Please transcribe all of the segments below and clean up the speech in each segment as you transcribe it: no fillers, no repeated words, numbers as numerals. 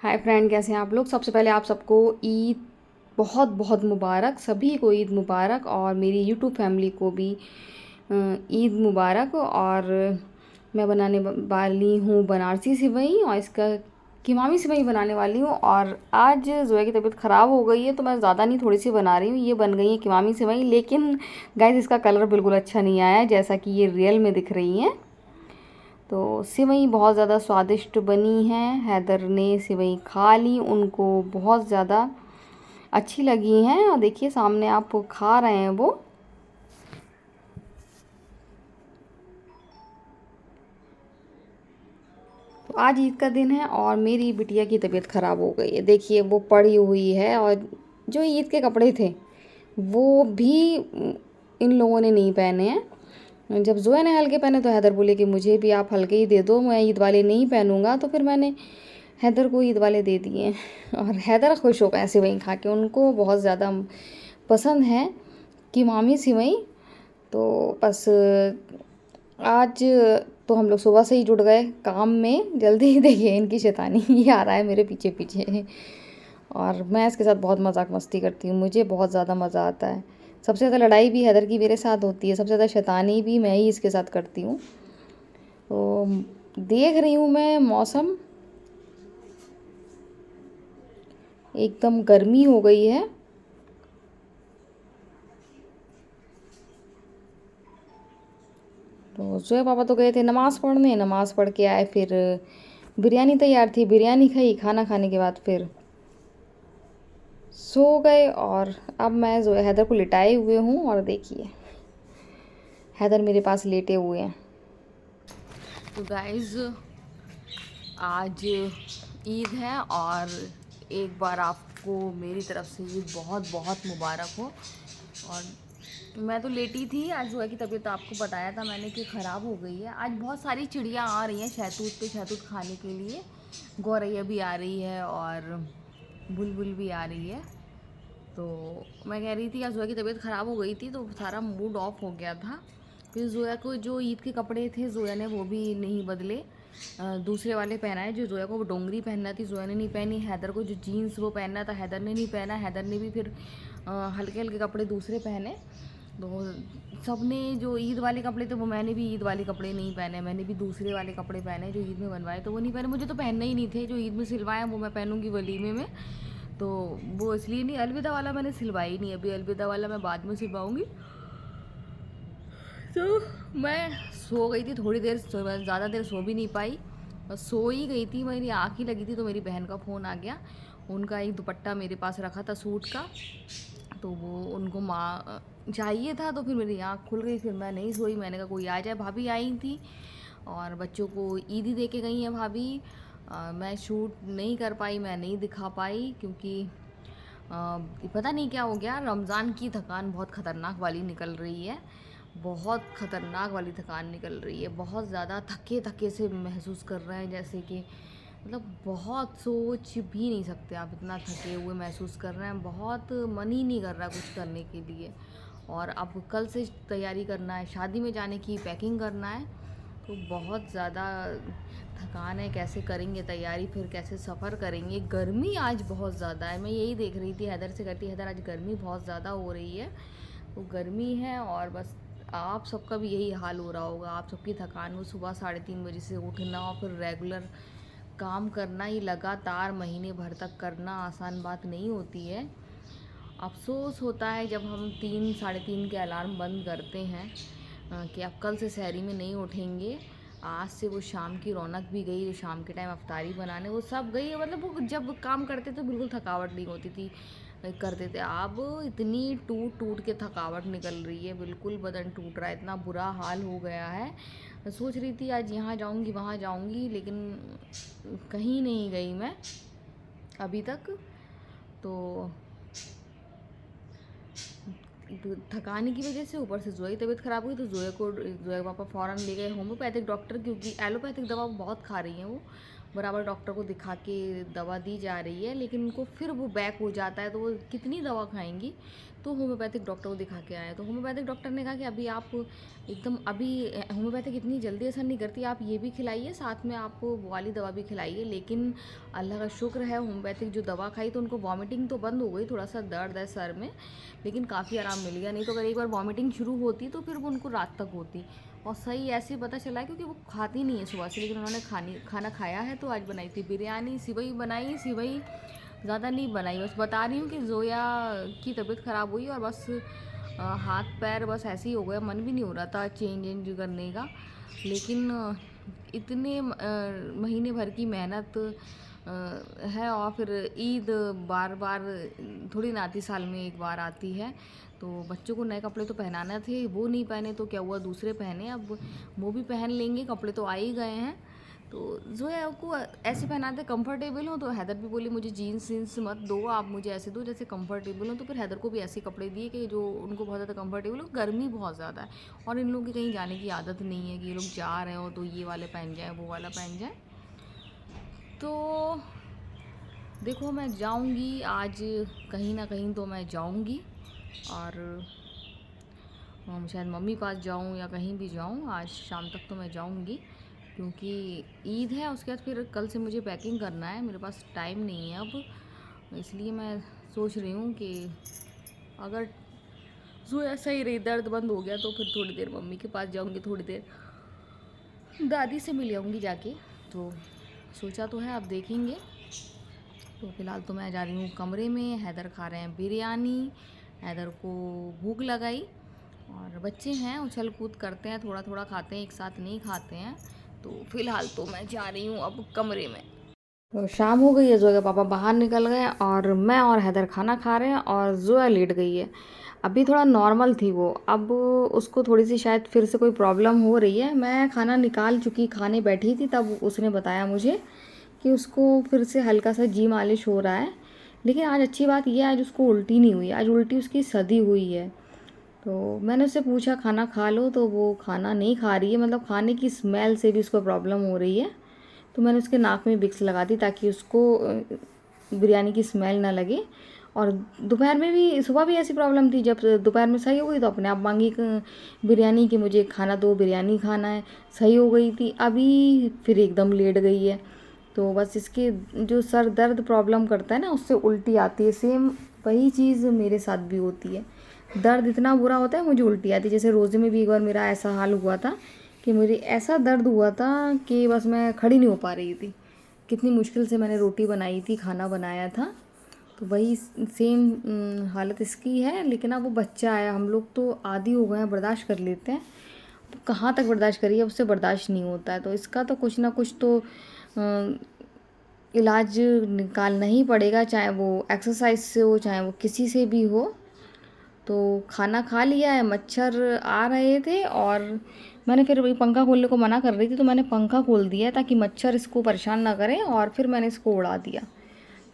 Hi friend, कैसे हैं आप लोग। सबसे पहले आप सबको ईद बहुत बहुत मुबारक। सभी को ईद मुबारक और मेरी यूट्यूब फैमिली को भी ईद मुबारक। और मैं बनाने वाली हूँ बनारसी सिवई और इसका कीमामी सिवई बनाने वाली हूँ। और आज जोया की तबीयत ख़राब हो गई है तो मैं ज़्यादा नहीं, थोड़ी सी बना रही हूँ। ये बन गई है कीमामी सिवई, लेकिन गाइस इसका कलर बिल्कुल अच्छा नहीं आया है जैसा कि ये रियल में दिख रही हैं। तो सिवई बहुत ज़्यादा स्वादिष्ट बनी हैं। हैदर ने सिवई खा ली, उनको बहुत ज़्यादा अच्छी लगी हैं और देखिए सामने आप खा रहे हैं वो। तो आज ईद का दिन है और मेरी बिटिया की तबीयत ख़राब हो गई है। देखिए वो पड़ी हुई है और जो ईद के कपड़े थे वो भी इन लोगों ने नहीं पहने हैं। जब जोया ने हल्के पहने तो हैदर बोले कि मुझे भी आप हल्के ही दे दो, मैं ईद वाले नहीं पहनूंगा। तो फिर मैंने हैदर को ईद वाले दे दिए और हैदर खुश हो गए सिवई खा के। उनको बहुत ज़्यादा पसंद है कीमामी सिवई। तो बस आज तो हम लोग सुबह से ही जुट गए काम में जल्दी ही। देखिए इनकी शैतानी ये आ रहा है मेरे पीछे पीछे और मैं इसके साथ बहुत मजाक मस्ती करती हूँ। मुझे बहुत ज़्यादा मज़ा आता है। सबसे ज़्यादा लड़ाई भी हैदर की मेरे साथ होती है, सबसे ज़्यादा शैतानी भी मैं ही इसके साथ करती हूँ। तो देख रही हूँ मैं मौसम, एकदम गर्मी हो गई है। तो जोया पापा तो गए थे नमाज़ पढ़ने, नमाज़ पढ़ के आए, फिर बिरयानी तैयार थी, बिरयानी खाई। खाना खाने के बाद फिर सो गए और अब मैं जोया हैदर को लिटाए हुए हूँ और देखिए हैदर मेरे पास लेटे हुए हैं। तो गाइज आज ईद है और एक बार आपको मेरी तरफ से ईद बहुत बहुत मुबारक हो। और मैं तो लेटी थी। आज जोया की तबीयत आपको बताया था मैंने कि ख़राब हो गई है। आज बहुत सारी चिड़िया आ रही हैं शहतूत पे शहतूत खाने के लिए। गौरैया भी आ रही है और बुलबुल भी आ रही है। तो मैं कह रही थी आज जोया की तबीयत ख़राब हो गई थी तो सारा मूड ऑफ हो गया था। फिर जोया को जो ईद के कपड़े थे जोया ने वो भी नहीं बदले, दूसरे वाले पहनाए। जो जोया को वो डोंगरी पहनना थी जोया ने नहीं पहनी। हैदर को जो जीन्स वो पहनना था हैदर ने नहीं पहना। हैदर ने भी फिर हल्के हल्के कपड़े दूसरे पहने। तो सबने जो ईद वाले कपड़े थे वो मैंने भी ईद वाले कपड़े नहीं पहने। मैंने भी दूसरे वाले कपड़े पहने जो ईद में बनवाए तो वो नहीं पहने। मुझे तो पहनने ही नहीं थे। जो ईद में सिलवाए वो मैं पहनूंगी वलीमे में। तो वो इसलिए नहीं, अलविदा वाला मैंने सिलवाई नहीं अभी। अलविदा वाला मैं बाद में सिलवाऊंगी। तो मैं सो गई थी थोड़ी देर, ज़्यादा देर सो भी नहीं पाई। बस सो ही गई थी, मेरी आँख ही लगी थी तो मेरी बहन का फ़ोन आ गया। उनका एक दुपट्टा मेरे पास रखा था सूट का, तो वो उनको माँ चाहिए था। तो फिर मेरी आँख खुल गई, फिर मैं नहीं सोई। मैंने कहा कोई आ जाए। भाभी आई थी और बच्चों को ईदी दे के गई हैं भाभी। मैं शूट नहीं कर पाई, मैं नहीं दिखा पाई क्योंकि पता नहीं क्या हो गया। रमज़ान की थकान बहुत ख़तरनाक वाली निकल रही है। बहुत ख़तरनाक वाली थकान निकल रही है। बहुत ज़्यादा थके थके से महसूस कर रहे हैं, जैसे कि मतलब बहुत सोच भी नहीं सकते आप, इतना थके हुए महसूस कर रहे हैं। बहुत मन ही नहीं कर रहा कुछ करने के लिए। और अब कल से तैयारी करना है, शादी में जाने की पैकिंग करना है। तो बहुत ज़्यादा थकान है। कैसे करेंगे तैयारी, फिर कैसे सफ़र करेंगे। गर्मी आज बहुत ज़्यादा है। मैं यही देख रही थी हैदर से, कहती हैदर आज गर्मी बहुत ज़्यादा हो रही है। तो गर्मी है और बस आप सबका भी यही हाल हो रहा होगा। आप सबकी थकान हो, सुबह 3:30 बजे से उठना और फिर रेगुलर काम करना, ये लगातार महीने भर तक करना आसान बात नहीं होती है। अफसोस होता है जब हम 3 साढ़े 3 के अलार्म बंद करते हैं कि अब कल से शहरी में नहीं उठेंगे। आज से वो शाम की रौनक भी गई, जो शाम के टाइम अफ्तारी बनाने वो सब गई। मतलब वो जब काम करते तो बिल्कुल थकावट नहीं होती थी, करते थे। अब इतनी टूट टूट के थकावट निकल रही है, बिल्कुल बदन टूट रहा है, इतना बुरा हाल हो गया है। सोच रही थी आज यहाँ जाऊँगी वहाँ जाऊँगी, लेकिन कहीं नहीं गई मैं अभी तक। तो थकाने की वजह से ऊपर से जोया की तबीयत ख़राब हुई तो जोया पापा फ़ौरन ले गए होम्योपैथिक डॉक्टर, क्योंकि एलोपैथिक दवा बहुत खा रही हैं वो। बराबर डॉक्टर को दिखा के दवा दी जा रही है, लेकिन उनको फिर वो बैक हो जाता है, तो वो कितनी दवा खाएंगी। तो होम्योपैथिक डॉक्टर को दिखा के आए, तो होम्योपैथिक डॉक्टर ने कहा कि अभी आप एकदम अभी होम्योपैथिक इतनी जल्दी असर नहीं करती, आप ये भी खिलाइए, साथ में आप वो वाली दवा भी खिलाइए। लेकिन अल्लाह का शुक्र है, होम्योपैथिक जो दवा खाई तो उनको वॉमिटिंग तो बंद हो गई, थोड़ा सा दर्द है सर में, लेकिन काफ़ी आराम मिल गया। नहीं तो अगर एक बार वॉमिटिंग शुरू होती तो फिर वो उनको रात तक होती। और सही ऐसे ही पता चला है, क्योंकि वो खाती नहीं है सुबह से, लेकिन उन्होंने खाना खाया है। तो आज बनाई थी बिरयानी, सिवई बनाई, सिवई ज़्यादा नहीं बनाई, बस बता रही हूँ कि जोया की तबीयत ख़राब हुई और बस हाथ पैर बस ऐसे ही हो गया, मन भी नहीं हो रहा था चेंज करने का। लेकिन इतने महीने भर की मेहनत है, और फिर ईद बार बार थोड़ी ना आती, साल में एक बार आती है। तो बच्चों को नए कपड़े तो पहनाना थे, वो नहीं पहने तो क्या हुआ, दूसरे पहने, अब वो भी पहन लेंगे, कपड़े तो आ ही गए हैं। तो जो है आपको ऐसे पहनाते कंफर्टेबल हो। तो हैदर भी बोली मुझे जीन्स वीन्स मत दो, आप मुझे ऐसे दो जैसे कंफर्टेबल हो। तो फिर हैदर को भी ऐसे कपड़े दिए कि जो उनको बहुत ज़्यादा कंफर्टेबल हो, गर्मी बहुत ज़्यादा है और इन लोगों की कहीं जाने की आदत नहीं है कि ये लोग जा रहे हो तो ये वाले पहन जाए वो वाला पहन जाए। तो देखो मैं जाऊंगी आज, कहीं ना कहीं तो मैं जाऊंगी, और शायद मम्मी पास जाऊं या कहीं भी जाऊं, आज शाम तक तो मैं जाऊंगी, क्योंकि ईद है। उसके बाद फिर कल से मुझे पैकिंग करना है, मेरे पास टाइम नहीं है अब। इसलिए मैं सोच रही हूँ कि अगर जो ऐसा ही रही, दर्द बंद हो गया तो फिर थोड़ी देर मम्मी के पास जाऊंगी, थोड़ी देर दादी से मिल आऊँगी जाके। तो सोचा तो है, अब देखेंगे। तो फ़िलहाल तो मैं जा रही हूँ कमरे में, हैदर खा रहे हैं बिरयानी, हैदर को भूख लगाई, और बच्चे हैं उछल कूद करते हैं, थोड़ा थोड़ा खाते हैं, एक साथ नहीं खाते हैं। तो फ़िलहाल तो मैं जा रही हूँ अब कमरे में। तो शाम हो गई है, जोया के पापा बाहर निकल गए और मैं और हैदर खाना खा रहे हैं, और जोया लेट गई है। अभी थोड़ा नॉर्मल थी वो, अब उसको थोड़ी सी शायद फिर से कोई प्रॉब्लम हो रही है। मैं खाना निकाल चुकी, खाने बैठी थी, तब उसने बताया मुझे कि उसको फिर से हल्का सा जी मालिश हो रहा है। लेकिन आज अच्छी बात यह है, आज उसको उल्टी नहीं हुई, आज उल्टी उसकी सधी हुई है। तो मैंने उससे पूछा खाना खा लो, तो वो खाना नहीं खा रही है, मतलब खाने की स्मेल से भी उसको प्रॉब्लम हो रही है। तो मैंने उसके नाक में विक्स लगा दी ताकि उसको बिरयानी की स्मेल ना लगे। और दोपहर में भी, सुबह भी ऐसी प्रॉब्लम थी, जब दोपहर में सही हो गई तो अपने आप मांगी बिरयानी कि मुझे खाना दो, बिरयानी खाना है, सही हो गई थी। अभी फिर एकदम लेट गई है। तो बस इसके जो सर दर्द प्रॉब्लम करता है ना, उससे उल्टी आती है। सेम वही चीज़ मेरे साथ भी होती है, दर्द इतना बुरा होता है मुझे उल्टी आती है। जैसे रोज़े में भी एक बार मेरा ऐसा हाल हुआ था कि मुझे ऐसा दर्द हुआ था कि बस मैं खड़ी नहीं हो पा रही थी। कितनी मुश्किल से मैंने रोटी बनाई थी, खाना बनाया था। तो वही सेम हालत इसकी है। लेकिन अब वो बच्चा है, हम लोग तो आदी हो गए हैं, बर्दाश्त कर लेते हैं। तो कहाँ तक बर्दाश्त करिए, उससे बर्दाश्त नहीं होता है। तो इसका तो कुछ ना कुछ तो इलाज निकालना ही पड़ेगा, चाहे वो एक्सरसाइज से हो, चाहे वो किसी से भी हो। तो खाना खा लिया है, मच्छर आ रहे थे और मैंने फिर वही पंखा खोलने को मना कर रही थी, तो मैंने पंखा खोल दिया ताकि मच्छर इसको परेशान ना करें, और फिर मैंने इसको उड़ा दिया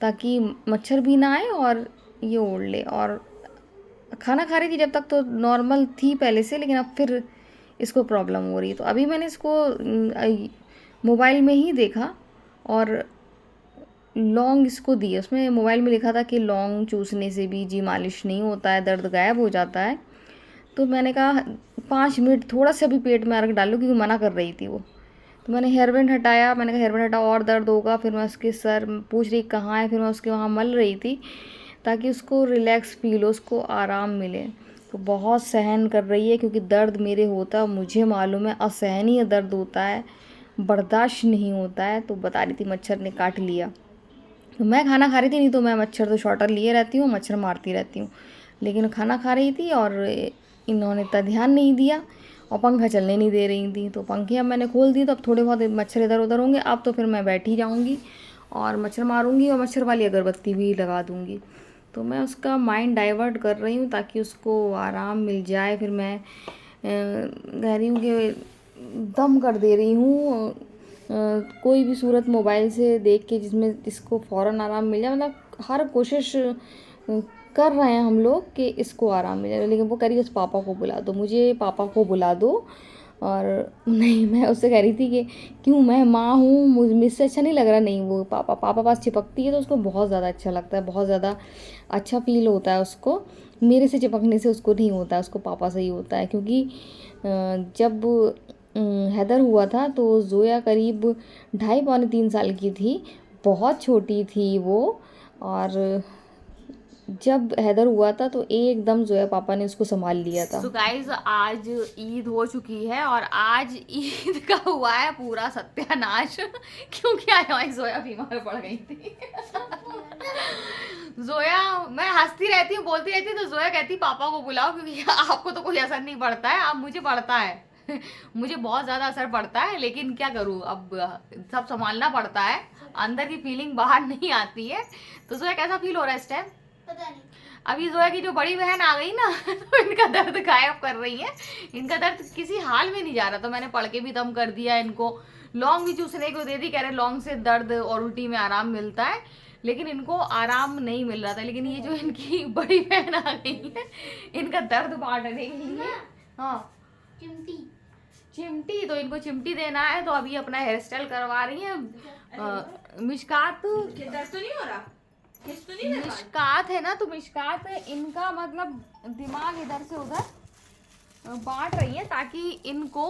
ताकि मच्छर भी ना आए और ये उड़ ले। और खाना खा रही थी जब तक तो नॉर्मल थी पहले से, लेकिन अब फिर इसको प्रॉब्लम हो रही है। तो अभी मैंने इसको मोबाइल में ही देखा और लौंग इसको दी। उसमें मोबाइल में लिखा था कि लौंग चूसने से भी जी मालिश नहीं होता है, दर्द गायब हो जाता है। तो मैंने कहा 5 मिनट थोड़ा सा भी पेट में अर्क डालो, क्योंकि मना कर रही थी वो। तो मैंने हेयर बैंड हटाया, मैंने कहा हेयर बैंड हटाओ और दर्द होगा। फिर मैं उसके सर पूछ रही कहाँ है, फिर मैं उसके वहाँ मल रही थी ताकि उसको रिलैक्स फील हो, उसको आराम मिले। तो बहुत सहन कर रही है, क्योंकि दर्द मेरे होता मुझे मालूम है, असहनीय दर्द होता है, बर्दाश्त नहीं होता है। तो बता रही थी मच्छर ने काट लिया। तो मैं खाना खा रही थी, नहीं तो मैं मच्छर तो शॉटर लिए रहती हूँ, मच्छर मारती रहती हूँ। लेकिन खाना खा रही थी और इन्होंने इतना ध्यान नहीं दिया और पंखा चलने नहीं दे रही थी। तो पंखे अब मैंने खोल दी, तो अब थोड़े बहुत मच्छर इधर उधर होंगे। अब तो फिर मैं बैठ ही जाऊँगी और मच्छर मारूंगी और मच्छर वाली अगरबत्ती भी लगा दूँगी। तो मैं उसका माइंड डाइवर्ट कर रही हूँ ताकि उसको आराम मिल जाए। फिर मैं कह रही हूँ कि दम कर दे रही हूँ कोई भी सूरत मोबाइल से देख के जिसमें इसको फ़ौरन आराम मिल जाए। मतलब हर कोशिश कर रहे हैं हम लोग कि इसको आराम मिल जाए। लेकिन वो कह रही है उस पापा को बुला दो, मुझे पापा को बुला दो, और नहीं, मैं उससे कह रही थी कि क्यों, मैं माँ हूँ, मुझसे अच्छा नहीं लग रहा। नहीं, वो पापा पास चिपकती है तो उसको बहुत ज़्यादा अच्छा लगता है, बहुत ज़्यादा अच्छा फील होता है उसको। मेरे से चिपकने से उसको नहीं होता है, उसको पापा से ही होता है। क्योंकि जब हैदर हुआ था तो जोया करीब 2.5 पौने 3 साल की थी, बहुत छोटी थी वो। और जब हैदर हुआ था तो एकदम जोया पापा ने उसको संभाल लिया था। तो गाइज आज ईद हो चुकी है और आज ईद का हुआ है पूरा सत्यानाश क्योंकि आज हमारी जोया बीमार पड़ गई थी जोया, मैं हंसती रहती हूँ, बोलती रहती हूँ, तो जोया कहती पापा को बुलाओ क्योंकि आपको तो कोई असर नहीं पड़ता है, अब मुझे पड़ता है मुझे बहुत ज़्यादा असर पड़ता है, लेकिन क्या करूँ, अब सब संभालना पड़ता है, अंदर की फीलिंग बाहर नहीं आती है। तो जोया कैसा फील हो रहा है इस टाइम? पता नहीं। अभी जोया की जो बड़ी बहन आ गई ना तो इनका दर्द गायब कर रही है, इनका दर्द किसी हाल में नहीं जा रहा। तो मैंने पढ़ के भी दम कर दिया इनको, लौंग भी चूसने को दे दी, कह रहे लौंग से दर्द और उल्टी में आराम मिलता है, लेकिन इनको आराम नहीं मिल रहा था। लेकिन ये जो इनकी बड़ी बहन आ गई है, इनका दर्द बांटने के लिए। हाँ, चिमटी चिमटी, तो इनको चिमटी देना है, तो अभी अपना हेयर स्टाइल करवा रही है। मिशकात, दर्द तो नहीं हो रहा? मिशकात है ना, तो मिशकात इनका मतलब दिमाग इधर से उधर बांट रही है ताकि इनको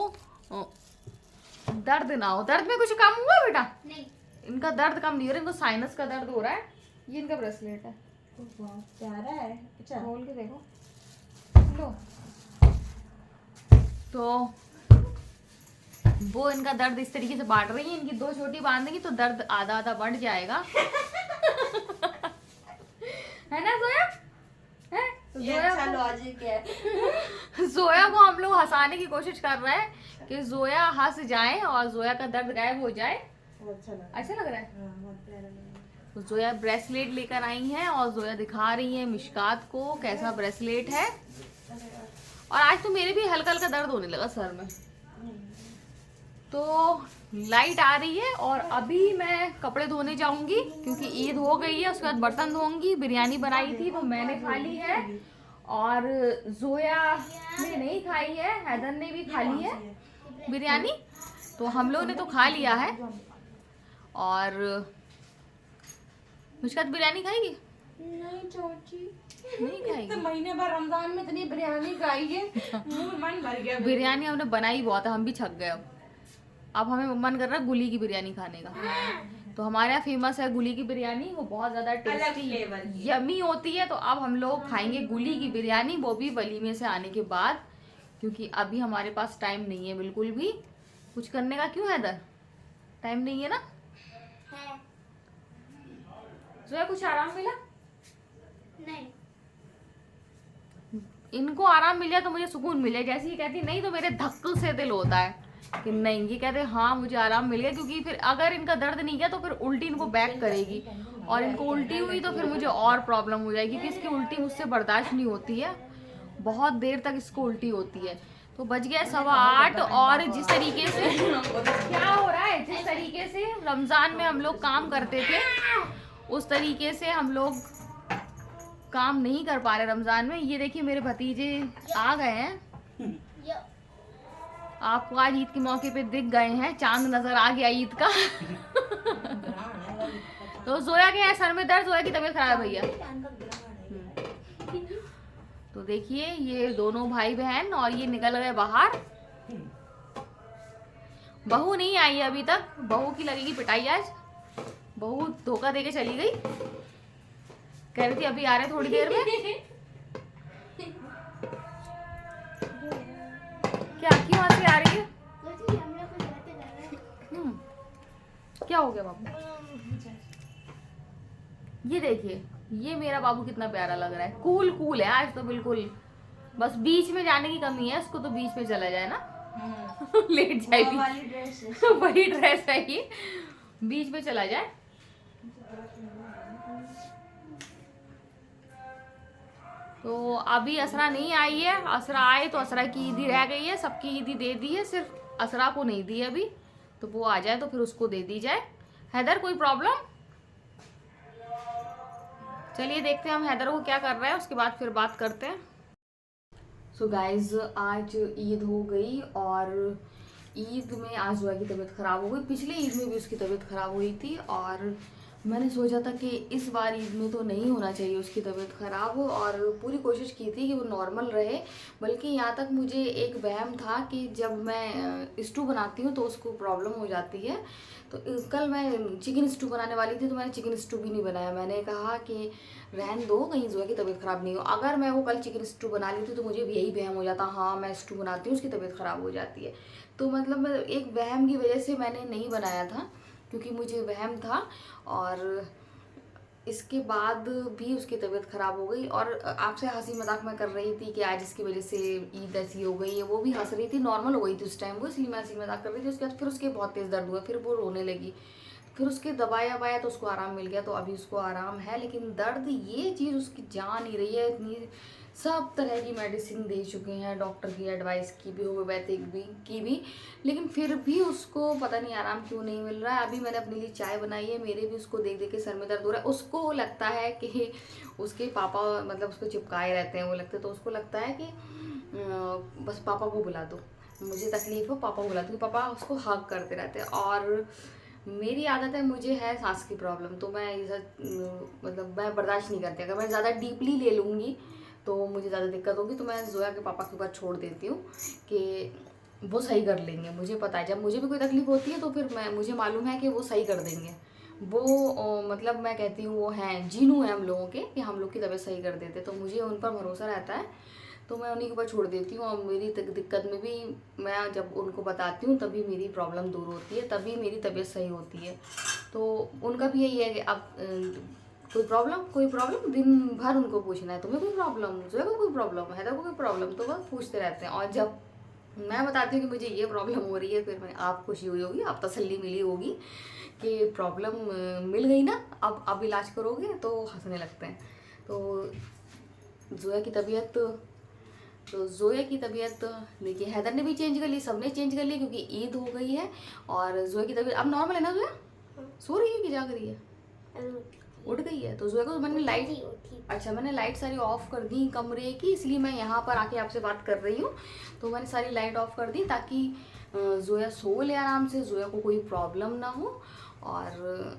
दर्द ना हो। दर्द में कुछ कम हुआ बेटा? नहीं, इनका दर्द कम नहीं हो रहा, इनको साइनस का दर्द हो रहा है। ये इनका ब्रेसलेट है, प्यारा है, अच्छा खोल के देखो लो। तो वो इनका दर्द इस तरीके से बांट रही है, इनकी 2 छोटी बांधेंगी तो दर्द आधा आधा बढ़ जाएगा है ना जोया? है तो जोया अच्छा लॉजिक है जोया को हम लोग हंसाने की कोशिश कर रहे हैं कि जोया हंस जाए और जोया का दर्द गायब हो जाए। अच्छा लग रहा है। तो जोया ब्रेसलेट लेकर आई है और जोया दिखा रही है मिशकात को कैसा ब्रेसलेट है। और आज तो मेरे भी हल्का हल्का दर्द होने लगा सर में। तो लाइट आ रही है और अभी मैं कपड़े धोने जाऊंगी क्योंकि ईद हो गई है। उसके बाद बर्तन धोऊंगी। बिरयानी बनाई थी तो मैंने खा ली है और जोया ने नहीं खाई है, हैदर ने भी खा ली है बिरयानी, तो हम लोग ने तो खा लिया है। और मुश्किल बिरयानी खाएगी? नहीं चाची नहीं खाएगी। तो महीने भर रमजान में इतनी बिरयानी खाई है मन भर गया। बिरयानी हमने बनाई बहुत है, हम भी छक गए। अब हमें मन कर रहा है गुली की बिरयानी खाने का। तो हमारे यहाँ फेमस है गुली की बिरयानी, वो बहुत ज़्यादा टेस्टी यमी होती है। तो अब हम लोग खाएंगे गुली की बिरयानी, वो भी वलीमे से आने के बाद, क्योंकि अभी हमारे पास टाइम नहीं है बिल्कुल भी कुछ करने का। क्यों हैदर, टाइम नहीं है ना? जो है कुछ आराम मिला? नहीं, इनको आराम मिल जाए तो मुझे सुकून मिले। जैसे ही कहती नहीं तो मेरे धक्कल से दिल होता है कि नहीं, ये कहते हाँ मुझे आराम मिल गया। क्योंकि फिर अगर इनका दर्द नहीं गया तो फिर उल्टी इनको बैक करेगी और इनको उल्टी हुई तो फिर मुझे और प्रॉब्लम हो जाएगी क्योंकि इसकी उल्टी मुझसे बर्दाश्त नहीं होती है, बहुत देर तक इसको उल्टी होती है। तो बज गया 8:15 और जिस तरीके से क्या हो रहा है, जिस तरीके से रमज़ान में हम लोग काम करते थे उस तरीके से हम लोग काम नहीं कर पा रहे रमज़ान में। ये देखिए मेरे भतीजे आ गए हैं, आपको आज ईद के मौके पे दिख गए हैं, चांद नजर आ गया ईद का तो जोया के सर में दर्द, जोया की तबीयत खराब है भैया। तो देखिए ये दोनों भाई बहन और ये निकल गए बाहर। बहू नहीं आई है अभी तक, बहू की लगेगी पिटाई आज। बहू धोखा देके चली गई, कह रही थी अभी आ रहे थोड़ी देर में। क्या क्यों हंसी आ रही है? क्या हो गया बाबू? ये देखिए ये मेरा बाबू कितना प्यारा लग रहा है, कूल कूल है आज तो बिल्कुल। बस बीच में जाने की कमी है, उसको तो बीच में चला जाए ना लेट जाएगी वही ड्रेस है ये, बीच में चला जाए। तो अभी असरा नहीं आई है, असरा आए तो असरा की ईदी रह गई है, सबकी ईदी दे दी है, सिर्फ असरा को नहीं दी अभी। तो वो आ जाए तो फिर उसको दे दी जाए। हैदर कोई प्रॉब्लम? चलिए देखते हैं हम हैदर को क्या कर रहे हैं, उसके बाद फिर बात करते हैं। सो गाइज आज ईद हो गई और ईद में आज जोया की तबीयत ख़राब हो गई। पिछले ईद में भी उसकी तबीयत ख़राब हुई थी और मैंने सोचा था कि इस बार ईद में तो नहीं होना चाहिए उसकी तबीयत ख़राब हो, और पूरी कोशिश की थी कि वो नॉर्मल रहे। बल्कि यहाँ तक मुझे एक वहम था कि जब मैं स्टू बनाती हूँ तो उसको प्रॉब्लम हो जाती है। तो कल मैं चिकन स्टू बनाने वाली थी तो मैंने चिकन स्टू भी नहीं बनाया। मैंने कहा कि रहन दो, कहीं जोया की तबीयत ख़राब नहीं हो। अगर मैं वो कल चिकन स्टू बना ली थी तो मुझे भी यही वहम हो जाता, हाँ मैं स्टू बनाती हूँ उसकी तबीयत ख़राब हो जाती है। तो मतलब मैं एक वहम की वजह से मैंने नहीं बनाया था, क्योंकि मुझे वहम था। और इसके बाद भी उसकी तबीयत ख़राब हो गई और आपसे हंसी मजाक मैं कर रही थी कि आज इसकी वजह से ईद ऐसी हो गई है। वो भी हंस रही थी, नॉर्मल हो गई थी उस टाइम वो, इसलिए मैं हंसी मजाक कर रही थी। उसके बाद फिर उसके बहुत तेज़ दर्द हुआ, फिर वो रोने लगी। फिर उसके दबाया वबाया तो उसको आराम मिल गया, तो अभी उसको आराम है। लेकिन दर्द ये चीज़ उसकी जा नहीं रही है। इतनी सब तरह की मेडिसिन दे चुके हैं, डॉक्टर की एडवाइस की भी, होम्योपैथिक भी की भी, लेकिन फिर भी उसको पता नहीं आराम क्यों नहीं मिल रहा है। अभी मैंने अपने लिए चाय बनाई है, मेरे भी उसको देख देख के सर में दर्द हो रहा है। उसको लगता है कि उसके पापा मतलब उसको चिपकाए रहते हैं वो लगते, तो उसको लगता है कि बस पापा को बुला दो, मुझे तकलीफ हो पापा को बुला दो। पापा उसको हग करते रहते हैं। और मेरी आदत है, मुझे है सांस की प्रॉब्लम, तो मैं ये सब मतलब मैं बर्दाश्त नहीं करती। अगर मैं ज़्यादा डीपली ले लूँगी तो मुझे ज़्यादा दिक्कत होगी, तो मैं जोया के पापा के ऊपर छोड़ देती हूँ कि वो सही कर लेंगे। मुझे पता है जब मुझे भी कोई तकलीफ होती है तो फिर मुझे मालूम है कि वो सही कर देंगे। वो मतलब मैं कहती हूँ वो हैं जीनू है हम लोगों के, कि हम लोग की तबीयत सही कर देते, तो मुझे उन पर भरोसा रहता है। तो मैं उन्हीं के ऊपर छोड़ देती हूँ। और मेरी दिक्कत में भी मैं जब उनको बताती हूँ तभी मेरी प्रॉब्लम दूर होती है, तभी मेरी तबीयत सही होती है। तो उनका भी यही है कि अब कोई प्रॉब्लम दिन भर उनको पूछना है, तुम्हें कोई प्रॉब्लम, जो है कोई प्रॉब्लम है, तो कोई प्रॉब्लम, तो बस पूछते रहते हैं। और जब मैं बताती हूँ कि मुझे ये प्रॉब्लम हो रही है, फिर मैं आप खुशी हुई होगी, आप तसल्ली मिली होगी कि प्रॉब्लम मिल गई ना, अब इलाज करोगे, तो हंसने लगते हैं। तो जोया की तबीयत तो जोया की तबीयत देखिए, हैदर ने भी चेंज कर ली, सबने चेंज कर ली, क्योंकि ईद हो गई है। और जोया की तबीयत अब नॉर्मल है ना जोया? सो रही है कि जाग रही है? उठ गई है। तो जोया को मैंने लाइट, अच्छा मैंने लाइट सारी ऑफ कर दी कमरे की, इसलिए मैं यहाँ पर आके आपसे बात कर रही हूँ। तो मैंने सारी लाइट ऑफ कर दी ताकि जोया सो ले आराम से, जोया को कोई प्रॉब्लम ना हो। और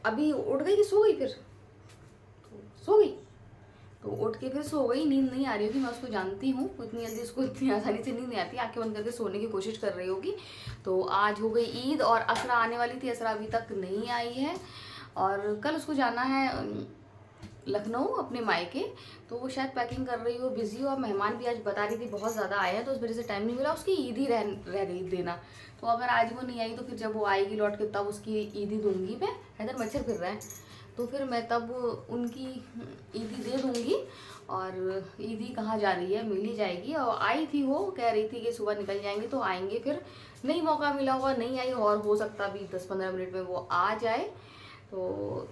अभी उठ गई कि सो गई? फिर सो गई, तो उठ के फिर सो गई। नींद नहीं आ रही होगी, मैं उसको जानती हूँ, इतनी जल्दी उसको इतनी आसानी से नींद नहीं आती, आंखें बंद करके सोने की कोशिश कर रही होगी। तो आज हो गई ईद और असरा आने वाली थी, असरा अभी तक नहीं आई है। और कल उसको जाना है लखनऊ अपने मायके, तो वो शायद पैकिंग कर रही हो, बिजी हो। और मेहमान भी आज बता रही थी बहुत ज़्यादा आए हैं, तो उस वजह से टाइम नहीं मिला, उसकी ईद ही रह गई देना। तो अगर आज वो नहीं आई तो फिर जब वो आएगी लौट के तब उसकी ईद ही दूंगी मैं। इधर मच्छर फिर रहा है, तो फिर मैं तब उनकी ईदी दे दूँगी। और ईदी कहाँ जा रही है, मिल ही जाएगी। और आई थी वो, कह रही थी कि सुबह निकल जाएंगे, तो आएंगे। फिर नहीं मौका मिला होगा, नहीं आई, और हो सकता भी 10-15 मिनट में वो आ जाए। तो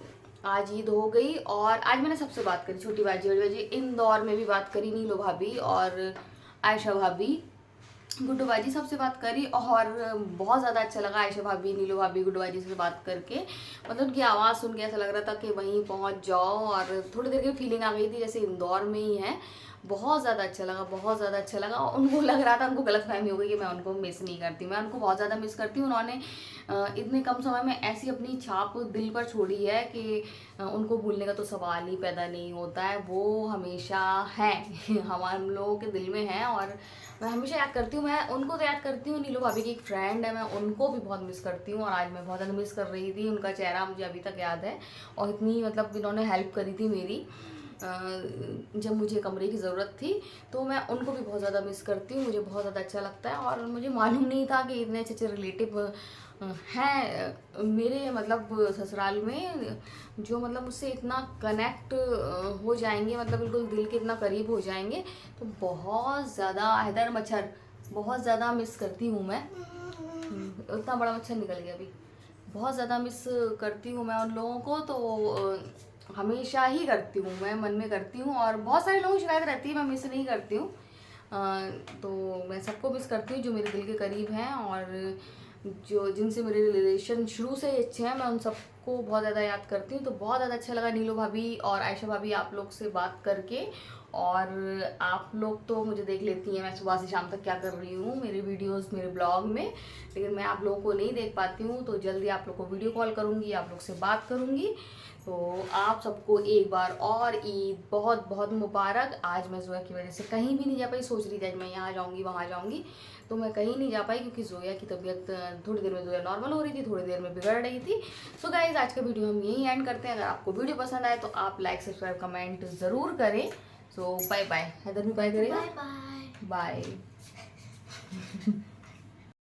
आज ईद हो गई और आज मैंने सबसे बात करी, छोटी बाजी बड़ी बाजी, इंदौर में भी बात करी, नीलो भाभी और आयशा भाभी, गुड्डू बाजी, सबसे बात करी। और बहुत ज़्यादा अच्छा लगा आयशा भाभी, नीलू भाभी, गुड्डू बाजी से बात करके। मतलब उनकी आवाज़ सुन के ऐसा लग रहा था कि वहीं पहुंच जाओ, और थोड़ी देर की फीलिंग आ गई थी जैसे इंदौर में ही है। बहुत ज़्यादा अच्छा लगा, बहुत ज़्यादा अच्छा लगा। और उनको लग रहा था, उनको गलतफहमी हो गई कि मैं उनको मिस नहीं करती। मैं उनको बहुत ज़्यादा मिस करती हूँ। उन्होंने इतने कम समय में ऐसी अपनी छाप दिल पर छोड़ी है कि उनको भूलने का तो सवाल ही पैदा नहीं होता है। वो हमेशा हैं हम लोगों के दिल में हैं, और मैं हमेशा याद करती हूँ। मैं उनको तो याद करती हूँ, नीलू भाभी की एक फ्रेंड है, मैं उनको भी बहुत मिस करती हूँ। और आज मैं बहुत ज़्यादा मिस कर रही थी, उनका चेहरा मुझे अभी तक याद है। और इतनी मतलब इन्होंने हेल्प करी थी मेरी जब मुझे कमरे की ज़रूरत थी। तो मैं उनको भी बहुत ज़्यादा मिस करती हूँ, मुझे बहुत ज़्यादा अच्छा लगता है। और मुझे मालूम नहीं था कि इतने अच्छे अच्छे रिलेटिव हैं मेरे मतलब ससुराल में, जो मतलब मुझसे इतना कनेक्ट हो जाएंगे, मतलब बिल्कुल दिल के इतना करीब हो जाएंगे। तो बहुत ज़्यादा हैदर मच्छर, बहुत ज़्यादा मिस करती हूँ मैं। इतना बड़ा मच्छर निकल गया अभी। बहुत ज़्यादा मिस करती हूँ मैं उन लोगों को, तो हमेशा ही करती हूँ मैं, मन में करती हूँ। और बहुत सारे लोगों की शिकायत रहती है मैं मिस नहीं करती हूँ। तो मैं सबको मिस करती हूँ जो मेरे दिल के करीब हैं, और जो जिनसे मेरे रिलेशन शुरू से ही अच्छे हैं, मैं उन सबको बहुत ज़्यादा याद करती हूँ। तो बहुत ज़्यादा अच्छा लगा नीलू भाभी और आयशा भाभी आप लोग से बात करके। और आप लोग तो मुझे देख लेती हैं मैं सुबह से शाम तक क्या कर रही हूँ मेरे वीडियोस मेरे ब्लॉग में, लेकिन मैं आप लोगों को नहीं देख पाती हूँ। तो जल्दी आप लोग को वीडियो कॉल करूँगी, आप लोग से बात करूँगी। तो आप सबको एक बार और ईद बहुत बहुत मुबारक। आज मैं जोया की वजह से कहीं भी नहीं जा पाई, सोच रही थी आज मैं यहाँ जाऊँगी वहाँ जाऊँगी, तो मैं कहीं नहीं जा पाई क्योंकि जोया की तबीयत थोड़ी देर में जोया नॉर्मल हो रही थी, थोड़ी देर में बिगड़ रही थी। सो गाइज आज का वीडियो हम यहीं एंड करते हैं। अगर आपको वीडियो पसंद आए तो आप लाइक सब्सक्राइब कमेंट ज़रूर करें। सो बाय बाय। हैदर भी बाय करेगा। Bye bye. बाय।